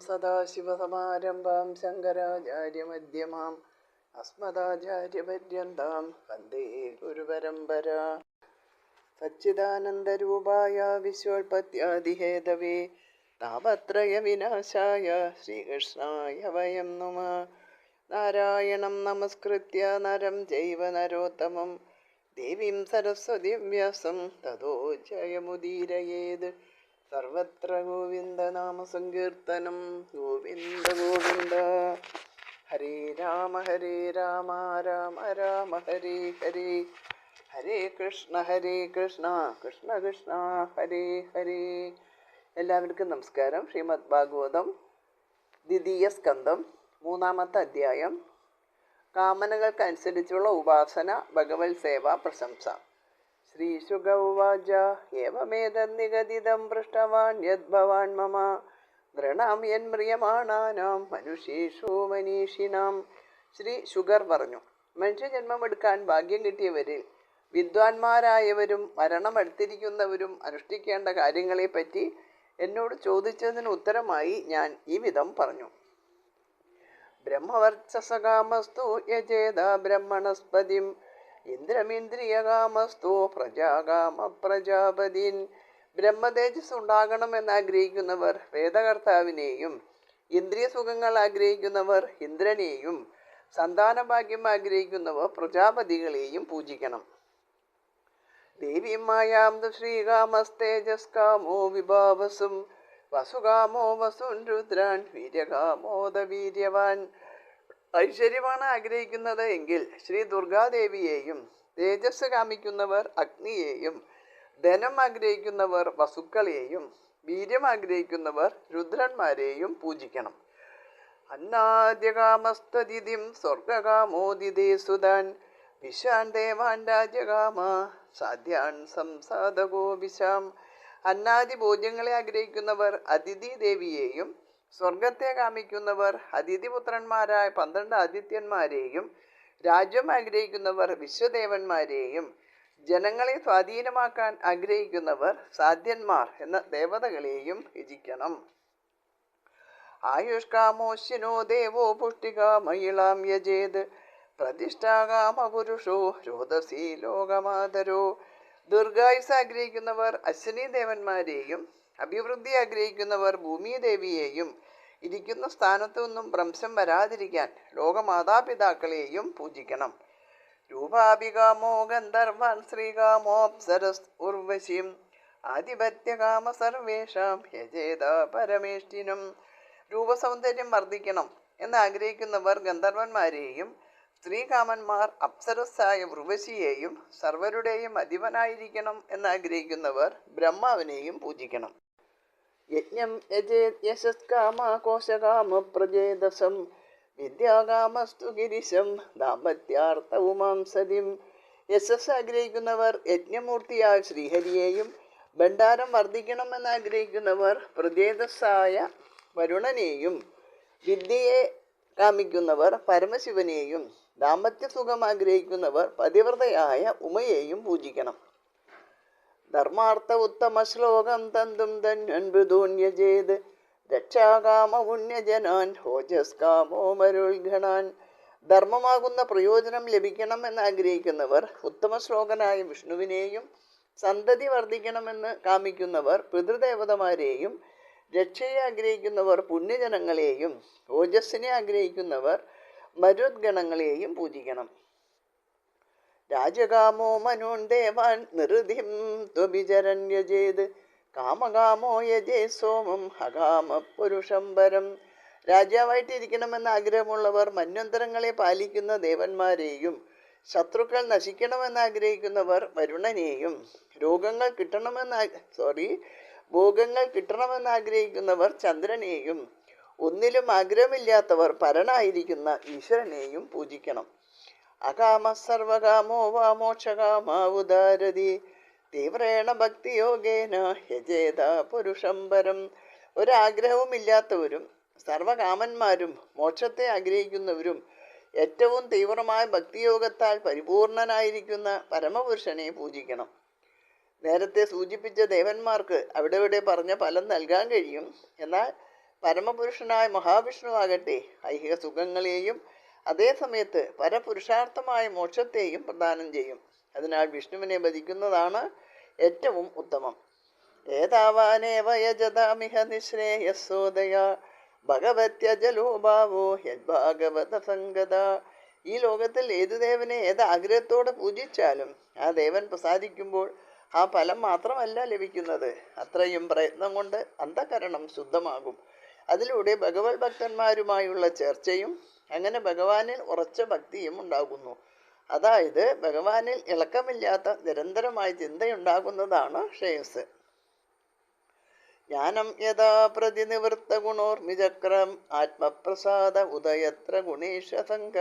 സദാശിവസമാരംഭാം ശങ്കരാചാര്യമധ്യമാം അസ്മദാചാര്യപര്യന്താം വന്ദേ ഗുരുപരമ്പരാ. സച്ചിദാനന്ദരൂപായ വിശ്വോൽപത്യാദിഹേതവേ താപത്രയവിനാശായ ശ്രീകൃഷ്ണായ വയം നമഃ. നാരായണം നമസ്കൃത്യ നരം ചൈവ നരോത്തമം ദേവീം സരസ്വതീം വ്യാസം തതോ ജയമുദീരയേത്. സർവത്ര ഗോവിന്ദനാമസങ്കീർത്തനം. ഗോവിന്ദ ഗോവിന്ദ. ഹരേ രാമ രാമ രാമ ഹരേ ഹരേ. ഹരേ കൃഷ്ണ കൃഷ്ണ കൃഷ്ണ ഹരേ ഹരേ. എല്ലാവർക്കും നമസ്കാരം. ശ്രീമദ് ഭാഗവതം ദ്വിതീയ സ്കന്ധം 3-ാമത്തെ അധ്യായം. കാമനകൾക്കനുസരിച്ചുള്ള ഉപാസന, ഭഗവത് സേവ, പ്രശംസ. ശ്രീശുക ഉവാച ഏവമേതന്നിഗദിതം പൃഷ്ടവാൻ യദ്ഭവാൻ മമ നൃണാം യന്മ്രിയമാണാനാം മനുഷ്യേഷു മനീഷിനാം. ശ്രീ ശുഗർ പറഞ്ഞു, മനുഷ്യജന്മമെടുക്കാൻ ഭാഗ്യം കിട്ടിയവരിൽ വിദ്വാൻമാരായവരും മരണമെടുത്തിരിക്കുന്നവരും അനുഷ്ഠിക്കേണ്ട കാര്യങ്ങളെപ്പറ്റി എന്നോട് ചോദിച്ചതിന് ഉത്തരമായി ഞാൻ ഈ വിധം പറഞ്ഞു. ബ്രഹ്മവർച്ചസകാമസ്തു യജേത ബ്രഹ്മണസ്പതിം ഇന്ദ്രമിന്ദ്രിയകാമസ്തു പ്രജാകാമ പ്രജാപതിൻ. ബ്രഹ്മതേജസ് ഉണ്ടാകണമെന്ന് ആഗ്രഹിക്കുന്നവർ വേദകർത്താവിനെയും, ഇന്ദ്രിയ സുഖങ്ങൾ ആഗ്രഹിക്കുന്നവർ ഇന്ദ്രനെയും, സന്താനഭാഗ്യം ആഗ്രഹിക്കുന്നവർ പ്രജാപതികളെയും പൂജിക്കണം. ദേവീമായാം ശ്രീകാമസ്തേജസ്കാമോ വിഭാവസും വസുകാമോ വസുൻ രുദ്രാൻ വീര്യകാമോദ വീര്യവാൻ. ഐശ്വര്യമാണ് ആഗ്രഹിക്കുന്നത് എങ്കിൽ ശ്രീ ദുർഗാദേവിയെയും, തേജസ് കാമിക്കുന്നവർ അഗ്നിയെയും, ധനം ആഗ്രഹിക്കുന്നവർ വസുക്കളെയും, വീര്യം ആഗ്രഹിക്കുന്നവർ രുദ്രന്മാരെയും പൂജിക്കണം. അന്നാദ്യകാമസ്തതിഥിം സ്വർഗകാമോദിതേ സുതാൻ വിശാൻ ദേവാൻ രാജകാമ സാധ്യാൻ സംസാദകോ വിശാം. അന്നാദി ഭോജ്യങ്ങളെ ആഗ്രഹിക്കുന്നവർ അതിഥി ദേവിയെയും, സ്വർഗത്തെ കാമിക്കുന്നവർ അതിഥിപുത്രന്മാരായ 12 ആദിത്യന്മാരെയും, രാജ്യം ആഗ്രഹിക്കുന്നവർ വിശ്വദേവന്മാരെയും, ജനങ്ങളെ സ്വാധീനമാക്കാൻ ആഗ്രഹിക്കുന്നവർ സാധ്യന്മാർ എന്ന ദേവതകളെയും യജിക്കണം. ആയുഷ്കാമോശിനോ ദേവോ പുഷ്ടികാമയിളാം യജേത് പ്രതിഷ്ഠാകാമ പുരുഷോ രോദസി ലോകമാതരോ. ദീർഘായുസ് ആഗ്രഹിക്കുന്നവർ അശ്വിനി ദേവന്മാരെയും, അഭിവൃദ്ധി ആഗ്രഹിക്കുന്നവർ ഭൂമിദേവിയെയും, ഇരിക്കുന്ന സ്ഥാനത്തു നിന്നും ഭ്രംശം വരാതിരിക്കാൻ ലോകമാതാപിതാക്കളെയും പൂജിക്കണം. രൂപാഭികാമോ ഗന്ധർവാൻ ശ്രീകാമോ അപ്സരസ് ഉർവശീം ആധിപത്യകാമ സർവേഷാം യജേത പരമേഷ്ഠിനം. രൂപസൗന്ദര്യം വർദ്ധിക്കണം എന്നാഗ്രഹിക്കുന്നവർ ഗന്ധർവന്മാരെയും, സ്ത്രീകാമന്മാർ അപ്സരസ്സായ ഉർവശിയെയും, സർവരുടെയും അധിപനായിരിക്കണം എന്നാഗ്രഹിക്കുന്നവർ ബ്രഹ്മാവിനെയും പൂജിക്കണം. യജ്ഞം യജേത് യശസ്കാമ കോശകാമ പ്രജേദസം വിദ്യാകാമസ്തു ഗിരിശം ദാമ്പത്യാർത്ഥവുമാം സതിം. യശസ് ആഗ്രഹിക്കുന്നവർ യജ്ഞമൂർത്തിയായ ശ്രീഹരിയെയും, ഭണ്ഡാരം വർദ്ധിക്കണം എന്നാഗ്രഹിക്കുന്നവർ പ്രജേദസ്സായ വരുണനെയും, വിദ്യയെ കാമിക്കുന്നവർ പരമശിവനെയും, ദാമ്പത്യസുഖം ആഗ്രഹിക്കുന്നവർ പതിവ്രതയായ ഉമയെയും പൂജിക്കണം. ധർമാർത്ഥ ഉത്തമ ശ്ലോകം തന്തും ധന്വൻബുധൂന്യജേത് രക്ഷാകാമ പുണ്യജനാൻ ഓജസ്കാമോ മരുൾഗണാൻ. ധർമ്മമാകുന്ന പ്രയോജനം ലഭിക്കണം എന്നാഗ്രഹിക്കുന്നവർ ഉത്തമ ശ്ലോകനായ വിഷ്ണുവിനെയും, സന്തതി വർദ്ധിക്കണമെന്ന് കാമിക്കുന്നവർ പിതൃദേവതമാരെയും, രക്ഷയെ ആഗ്രഹിക്കുന്നവർ പുണ്യജനങ്ങളെയും, ഓജസ്സിനെ ആഗ്രഹിക്കുന്നവർ മരുദ്ഗണങ്ങളെയും പൂജിക്കണം. രാജകാമോ മനോൻ ദേവാൻ നിരുധിം ത്വഭിചരൻ യജേത് കാമകാമോ യജേ സോമം അകാമ പുരുഷം പരം. രാജാവായിട്ടിരിക്കണമെന്ന് ആഗ്രഹമുള്ളവർ മന്വന്തരങ്ങളെ പാലിക്കുന്ന ദേവന്മാരെയും, ശത്രുക്കൾ നശിക്കണമെന്നാഗ്രഹിക്കുന്നവർ വരുണനെയും, ഭോഗങ്ങൾ കിട്ടണമെന്നാഗ്രഹിക്കുന്നവർ ചന്ദ്രനെയും, ഒന്നിലും ആഗ്രഹമില്ലാത്തവർ പരനായിരിക്കുന്ന ഈശ്വരനെയും പൂജിക്കണം. അകാമ സർവകാമോ വാ മോക്ഷകാമാ ഉദാരതി തീവ്രേണ ഭക്തിയോഗേന യജേത പുരുഷം പരം. ഒരാഗ്രഹവുമില്ലാത്തവരും സർവകാമന്മാരും മോക്ഷത്തെ ആഗ്രഹിക്കുന്നവരും ഏറ്റവും തീവ്രമായ ഭക്തിയോഗത്താൽ പരിപൂർണനായിരിക്കുന്ന പരമപുരുഷനെ പൂജിക്കണം. നേരത്തെ സൂചിപ്പിച്ച ദേവന്മാർക്ക് അവിടെ പറഞ്ഞ ഫലം നൽകാൻ കഴിയും. എന്നാൽ പരമപുരുഷനായ മഹാവിഷ്ണു ആകട്ടെ ഐഹിക സുഖങ്ങളെയും അതേസമയത്ത് പരപുരുഷാർത്ഥമായ മോക്ഷത്തെയും പ്രദാനം ചെയ്യും. അതിനാൽ വിഷ്ണുവിനെ ഭജിക്കുന്നതാണ് ഏറ്റവും ഉത്തമം. ഏതാവാനേവ യജതാമിഹ നിശ്രേയസ്സോദയ ഭഗവത്യജലോ ഭാവോ യദ്ഭാഗവത സംഗത. ഈ ലോകത്തിൽ ഏതു ദേവനെ ഏത് ആഗ്രഹത്തോടെ പൂജിച്ചാലും ആ ദേവൻ പ്രസാദിക്കുമ്പോൾ ആ ഫലം മാത്രമല്ല ലഭിക്കുന്നത്, അത്രയും പ്രയത്നം കൊണ്ട് അന്ധകരണം ശുദ്ധമാകും. അതിലൂടെ ഭഗവത് ഭക്തന്മാരുമായുള്ള ചർച്ചയും അങ്ങനെ ഭഗവാനിൽ ഉറച്ച ഭക്തിയും ഉണ്ടാകുന്നു. അതായത് ഭഗവാനിൽ ഇളക്കമില്ലാത്ത നിരന്തരമായ ചിന്തയുണ്ടാകുന്നതാണ് ശ്രേയസ്. ജ്ഞാനം യഥാ പ്രതിനിവൃത്ത ഗുണോർമിചക്രം ആത്മപ്രസാദ ഉദയത്ര ഗുണേശസംഘ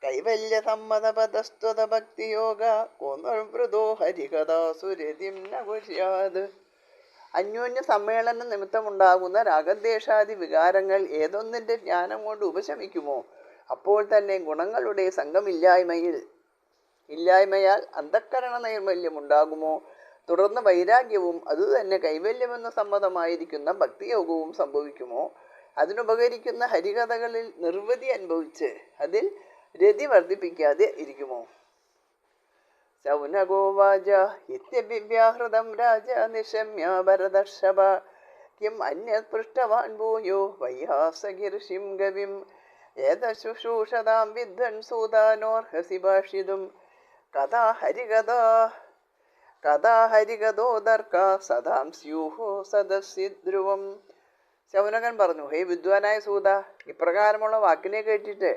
കൈവല്യ സമ്മതപദസ്ത്വത ഭക്തിയോഗ കോന്നൃതോ ഹരികഥാസുരതിം നകുഷ്യാത്. അന്യോന്യ സമ്മേളന നിമിത്തമുണ്ടാകുന്ന രാഗദ്വേഷാദി വികാരങ്ങൾ ഏതൊന്നിൻ്റെ ജ്ഞാനം കൊണ്ട് ഉപശമിക്കുമോ അപ്പോൾ തന്നെ ഗുണങ്ങളുടെ ഇല്ലായ്മയാൽ അന്ധക്കരണ നൈർമല്യം ഉണ്ടാകുമോ തുടർന്ന് വൈരാഗ്യവും അതുതന്നെ കൈവല്യമെന്ന് സമ്മതമായിരിക്കുന്ന ഭക്തിയോഗവും സംഭവിക്കുമോ അതിനുപകരിക്കുന്ന ഹരികഥകളിൽ നിർവൃതി അനുഭവിച്ച് അതിൽ രതി വർദ്ധിപ്പിക്കാതെ ഇരിക്കുമോ? ശൗനഗോവാച ഇത്യഭിവ്യാഹൃതം രാജ നിശമ്യ ഭരതർഷഭ കിം അന്യത് പൃഷ്ടവാൻ ഭൂയോ വയ്യാസഗിർഷിം ഗവിം ഏതശുശ്രൂഷതാം വിദ്വൻ സൂതാനോർഹസി ഭാഷിതും കഥാ ഹരികഥോദർക്ക സദാം സ്യൂഹോ സദസ്സി ധ്രുവം. ശൗനകൻ പറഞ്ഞു, ഹേ വിദ്വാനായ സൂത, ഇപ്രകാരമുള്ള വാക്കിനെ കേട്ടിട്ട്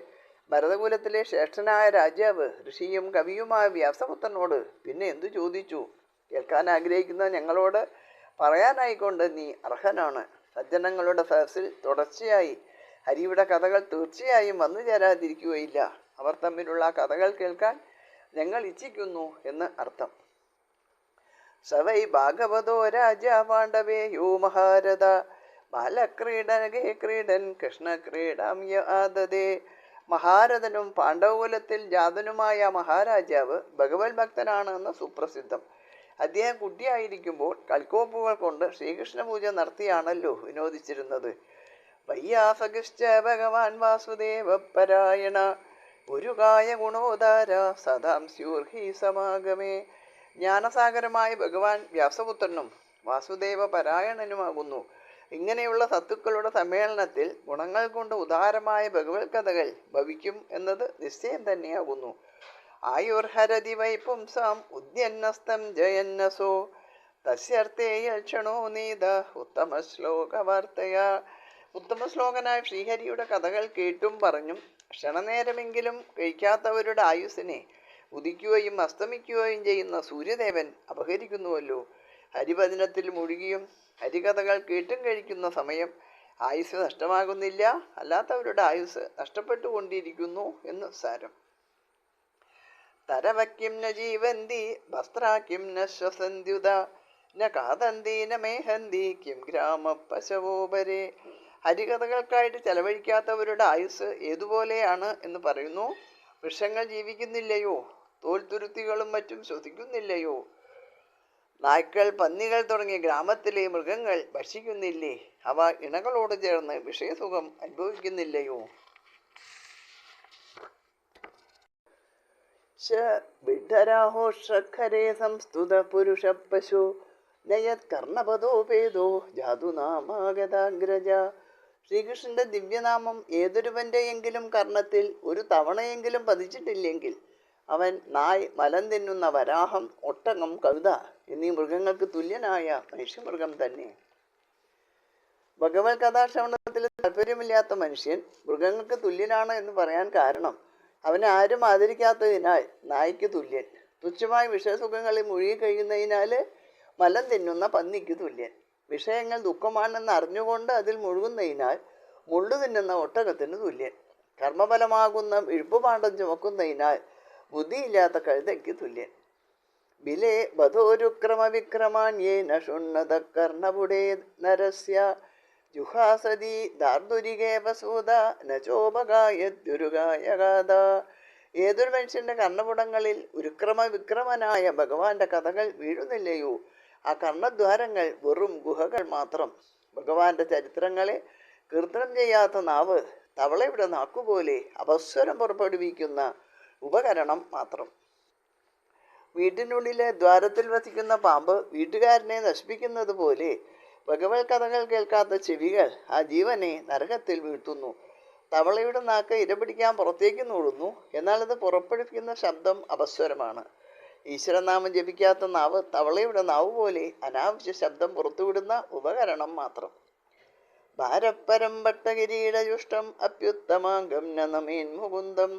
ഭരതകുലത്തിലെ ശ്രേഷ്ഠനായ രാജാവ് ഋഷിയും കവിയുമായ വ്യാസപുത്രനോട് പിന്നെ എന്തു ചോദിച്ചു? കേൾക്കാൻ ആഗ്രഹിക്കുന്ന ഞങ്ങളോട് പറയാനായിക്കൊണ്ട് നീ അർഹനാണ്. സജ്ജനങ്ങളുടെ സദസ്സിൽ തുടർച്ചയായി ഹരിയുടെ കഥകൾ തീർച്ചയായും വന്നു ചേരാതിരിക്കുകയില്ല. അവർ തമ്മിലുള്ള കഥകൾ കേൾക്കാൻ ഞങ്ങൾ ഇച്ഛിക്കുന്നു എന്ന് അർത്ഥം. സവൈ ഭാഗവതോ രാജ പാണ്ഡവേയോ മഹാരഥ ബാലക്രീഡനകേ ക്രീഡൻ കൃഷ്ണക്രീഡാം യാദതേ. മഹാരഥനും പാണ്ഡവകുലത്തിൽ ജാതനുമായ മഹാരാജാവ് ഭഗവത് ഭക്തനാണെന്ന് സുപ്രസിദ്ധം. അദ്ദേഹം കുട്ടിയായിരിക്കുമ്പോൾ കൽക്കോപ്പുകൾ കൊണ്ട് ശ്രീകൃഷ്ണ പൂജ നടത്തിയാണല്ലോ വിനോദിച്ചിരുന്നത്. വയ്യാസകിശ്ച ഭഗവാൻ വാസുദേവ പരായണ ഒരു കായ ഗുണോദാര സദാം സ്യൂർഹി സമാഗമേ. ജ്ഞാനസാഗരമായ ഭഗവാൻ വ്യാസപുത്രനും വാസുദേവ പരായണനുമാകുന്നു. ഇങ്ങനെയുള്ള സത്തുക്കളുടെ സമ്മേളനത്തിൽ ഗുണങ്ങൾ കൊണ്ട് ഉദാരമായ ഭഗവത് കഥകൾ ഭവിക്കും എന്നത് നിശ്ചയം തന്നെയാകുന്നു. ആയുർഹരതി വൈ പുംസാം ഉദ്യന്നസ്തം ജയന്നസോ തസ്യർത്ഥേയക്ഷണോ നീത ഉത്തമ ശ്ലോകവാർത്തയ. ഉത്തമ ശ്ലോകനായ ശ്രീഹരിയുടെ കഥകൾ കേട്ടും പറഞ്ഞും ക്ഷണനേരമെങ്കിലും കഴിക്കാത്തവരുടെ ആയുസ്സിനെ ഉദിക്കുകയും അസ്തമിക്കുകയും ചെയ്യുന്ന സൂര്യദേവൻ അപഹരിക്കുന്നുവല്ലോ. ഹരിഭജനത്തിൽ മുഴുകിയും ഹരികഥകൾ കേട്ടും കഴിക്കുന്ന സമയം ആയുസ് നഷ്ടമാകുന്നില്ല, അല്ലാത്തവരുടെ ആയുസ് നഷ്ടപ്പെട്ടുകൊണ്ടിരിക്കുന്നു എന്ന് സാരം. തരവക്കിം ന ജീവന്തി വസ്ത്രാക്കിം ന ശ്വസന്ത്യുത ന കാതന്തി ന മേഹന്തി കിം ഗ്രാമ പശവോപരെ. ഹരികഥകൾക്കായിട്ട് ചെലവഴിക്കാത്തവരുടെ ആയുസ് ഏതുപോലെയാണ് എന്ന് പറയുന്നു. വൃക്ഷങ്ങൾ ജീവിക്കുന്നില്ലയോ? തോൽത്തുരുത്തികളും മറ്റും ശ്വസിക്കുന്നില്ലയോ? നായ്ക്കൾ, പന്നികൾ തുടങ്ങിയ ഗ്രാമത്തിലെ മൃഗങ്ങൾ ഭക്ഷിക്കുന്നില്ലേ? അവ ഇണകളോട് ചേർന്ന് വിഷയസുഖം അനുഭവിക്കുന്നില്ലയോ? ബിഡ്ഢരാഹോഷഖരേ സംസ്തുത പുരുഷ പശു നയത് കർണപദോപേദോ ജാതുനാമാഗതാഗ്രജ. ശ്രീകൃഷ്ണന്റെ ദിവ്യനാമം ഏതൊരുവൻ്റെയെങ്കിലും കർണത്തിൽ ഒരു തവണയെങ്കിലും പതിച്ചിട്ടില്ലെങ്കിൽ അവൻ നായ്, മലം തിന്നുന്ന വരാഹം, ഒട്ടകം, കഴുത എന്നീ മൃഗങ്ങൾക്ക് തുല്യനായ മനുഷ്യമൃഗം തന്നെ. ഭഗവത് കഥാശ്രവണത്തിൽ താല്പര്യമില്ലാത്ത മനുഷ്യൻ മൃഗങ്ങൾക്ക് തുല്യനാണ് എന്ന് പറയാൻ കാരണം അവനെ ആരും ആദരിക്കാത്തതിനാൽ നായ്ക്ക് തുല്യൻ, തുച്ഛമായ വിഷയസുഖങ്ങളിൽ മുഴുകി കഴിയുന്നതിനാൽ മലം തിന്നുന്ന പന്നിക്ക് തുല്യൻ, വിഷയങ്ങൾ ദുഃഖമാണെന്ന് അറിഞ്ഞുകൊണ്ട് അതിൽ മുഴുകുന്നതിനാൽ മുള്ളു തിന്നുന്ന ഒട്ടകത്തിന് തുല്യൻ, കർമ്മഫലമാകുന്ന ഇഴുപ്പുപാണ്ഡം ചുമക്കുന്നതിനാൽ ബുദ്ധിയില്ലാത്ത കഴുതയ്ക്ക് തുല്യൻ. ബിലേ ബധോരുക്രമവിക്രമാണ്യേ നഷുണ്ണത കർണപുടേ നരസ്യ ജുഹാസതി ദാർദുരികേവസൂത നചോപകായദ്യുരുകായഗാഥ. ഏതൊരു മനുഷ്യന്റെ കർണപുടങ്ങളിൽ വിക്രമനായ ഭഗവാന്റെ കഥകൾ വീഴുന്നില്ലയോ? ആ കർണദ്വാരങ്ങൾ വെറും ഗുഹകൾ മാത്രം. ഭഗവാന്റെ ചരിത്രങ്ങളെ കീർത്തനം ചെയ്യാത്ത നാവ് തവളയുടെ നാക്കുപോലെ അപസ്വരം പുറപ്പെടുവിക്കുന്ന ഉപകരണം മാത്രം. വീട്ടിനുള്ളിലെ ദ്വാരത്തിൽ വസിക്കുന്ന പാമ്പ് വീട്ടുകാരനെ നശിപ്പിക്കുന്നത് പോലെ ഭഗവത് കഥകൾ കേൾക്കാത്ത ചെവികൾ ആ ജീവനെ നരകത്തിൽ വീഴ്ത്തുന്നു. തവളയുടെ നാക്ക് ഇരപിടിക്കാൻ പുറത്തേക്ക് നൂടുന്നു, എന്നാൽ അത് പുറപ്പെടുവിക്കുന്ന ശബ്ദം അപസ്വരമാണ്. ഈശ്വരനാമം ജപിക്കാത്ത നാവ് തവളയുടെ നാവ് പോലെ അനാവശ്യ ശബ്ദം പുറത്തുവിടുന്ന ഉപകരണം മാത്രം. ഭാരപ്പരം ഭട്ടകിരീടയുഷ്ടം അപ്യുത്തമാംഗം നമേൻ മുകുന്ദം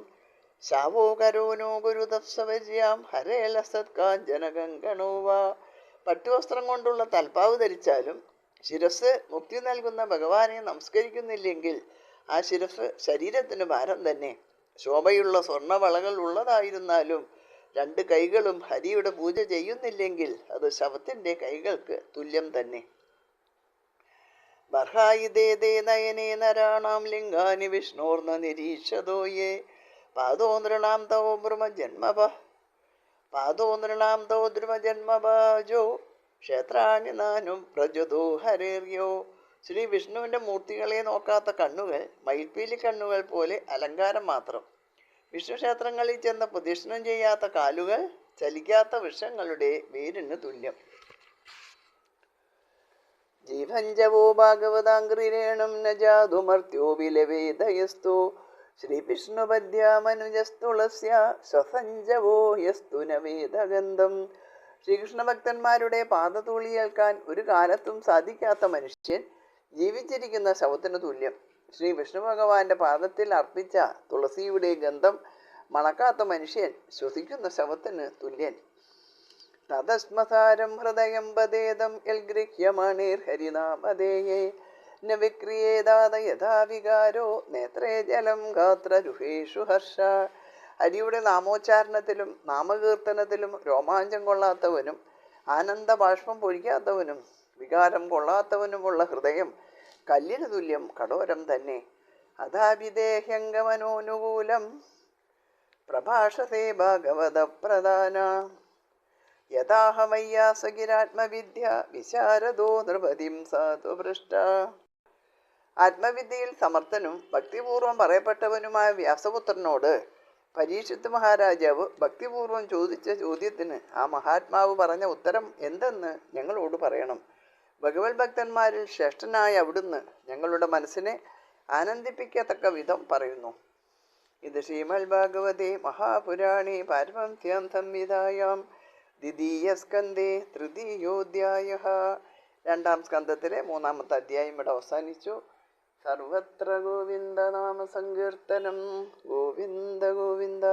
ശാവോ കരോനോ ഗുരുതത്സവര്യാം ഹരേലസത്കാഞ്ജനഗംഗണോവ. പട്ടുവസ്ത്രം കൊണ്ടുള്ള തൽപ്പാവ് ധരിച്ചാലും ശിരസ് മുക്തി നൽകുന്ന ഭഗവാനെ നമസ്കരിക്കുന്നില്ലെങ്കിൽ ആ ശിരസ് ശരീരത്തിന് ഭാരം തന്നെ. ശോഭയുള്ള സ്വർണവളകൾ ഉള്ളതായിരുന്നാലും രണ്ട് കൈകളും ഹരിയുടെ പൂജ ചെയ്യുന്നില്ലെങ്കിൽ അത് ശവത്തിൻ്റെ കൈകൾക്ക് തുല്യം തന്നെ. ബർഹായിതേ നയനേ നരാണാം ലിംഗാനി വിഷ്ണോർന്ന നിരീക്ഷതോയേ പാദോ നൃണാം തോ ദ്രുമജന്മഭാജോ ക്ഷേത്രാണി നാനും പ്രജതോ ഹരേര്യോ. ശ്രീ വിഷ്ണുവിൻ്റെ മൂർത്തികളെ നോക്കാത്ത കണ്ണുകൾ മയിൽപ്പീലി കണ്ണുകൾ പോലെ അലങ്കാരം മാത്രം. വിഷ്ണു ക്ഷേത്രങ്ങളിൽ ചെന്ന് പ്രദക്ഷിണം ചെയ്യാത്ത കാലുകൾ ചലിക്കാത്ത വൃക്ഷങ്ങളുടെ വേരിന് തുല്യം. ജീവഞ്ചവോ ഭാഗവതാംഗ്രിരേണം ന ജാതുമർത്യോ വിലവേദയസ്തു ശ്രീവിഷ്ണുപദ്യാമനുജസ്തുളസ്യ സ്വസഞ്ജവോ യസ്തു ന വേദഗന്ധം. ശ്രീകൃഷ്ണഭക്തന്മാരുടെ പാദതൂളിയേൽക്കാൻ ഒരു കാലത്തും സാധിക്കാത്ത മനുഷ്യൻ ജീവിച്ചിരിക്കുന്ന ശവത്തിന് തുല്യം. ശ്രീ വിഷ്ണു ഭഗവാന്റെ പാദത്തിൽ അർപ്പിച്ച തുളസിയുടെ ഗന്ധം മണക്കാത്ത മനുഷ്യൻ ശ്വസിക്കുന്ന ശവത്തിന് തുല്യൻ. തദസ്മസാരം ഹൃദയം പദേദം യൽഗൃഹ്യമാണേർ ഹരിനാമധേയേ ന വിക്രിയേതാത യഥാ വികാരോ നേത്രേ ജലം ഗാത്രരുഹേഷു ഹർഷ. ഹരിയുടെ നാമോച്ചാരണത്തിലും നാമകീർത്തനത്തിലും രോമാഞ്ചം കൊള്ളാത്തവനും ആനന്ദബാഷ്പം പൊഴിക്കാത്തവനും വികാരം കൊള്ളാത്തവനുമുള്ള ഹൃദയം കല്ലിന് തുല്യം കഠോരം തന്നെ. അഥാഭിദേഹ്യംഗമനോനുകൂലം പ്രഭാഷസേ ഭാഗവത പ്രധാന യഥാഹമയ്യാസകിരാത്മവിദ്യ വിശാരദോ നൃപതിം സാധുപൃഷ്ട. ആത്മവിദ്യയിൽ സമർത്ഥനും ഭക്തിപൂർവം പറയപ്പെട്ടവനുമായ വ്യാസപുത്രനോട് പരീക്ഷിത്ത് മഹാരാജാവ് ഭക്തിപൂർവം ചോദിച്ച ചോദ്യത്തിന് ആ മഹാത്മാവ് പറഞ്ഞ ഉത്തരം എന്തെന്ന് ഞങ്ങളോട് പറയണം. ഭഗവത് ഭക്തന്മാരിൽ ശ്രേഷ്ഠനായ അവിടുന്ന് ഞങ്ങളുടെ മനസ്സിനെ ആനന്ദിപ്പിക്കത്തക്ക വിധം പറയുന്നു. ഇത് ശ്രീമദ് ഭാഗവതേ മഹാപുരാണേ പാരമഹംസ്യാം സംഹിതായാം ദ്വിതീയസ്കന്ധേ തൃതീയോധ്യായഃ. രണ്ടാം സ്കന്ധത്തിലെ 3-ാമത്തെ അധ്യായം ഇവിടെ അവസാനിച്ചു. സർവത്ര ഗോവിന്ദ നാമ സങ്കീർത്തനം. ഗോവിന്ദ ഗോവിന്ദ.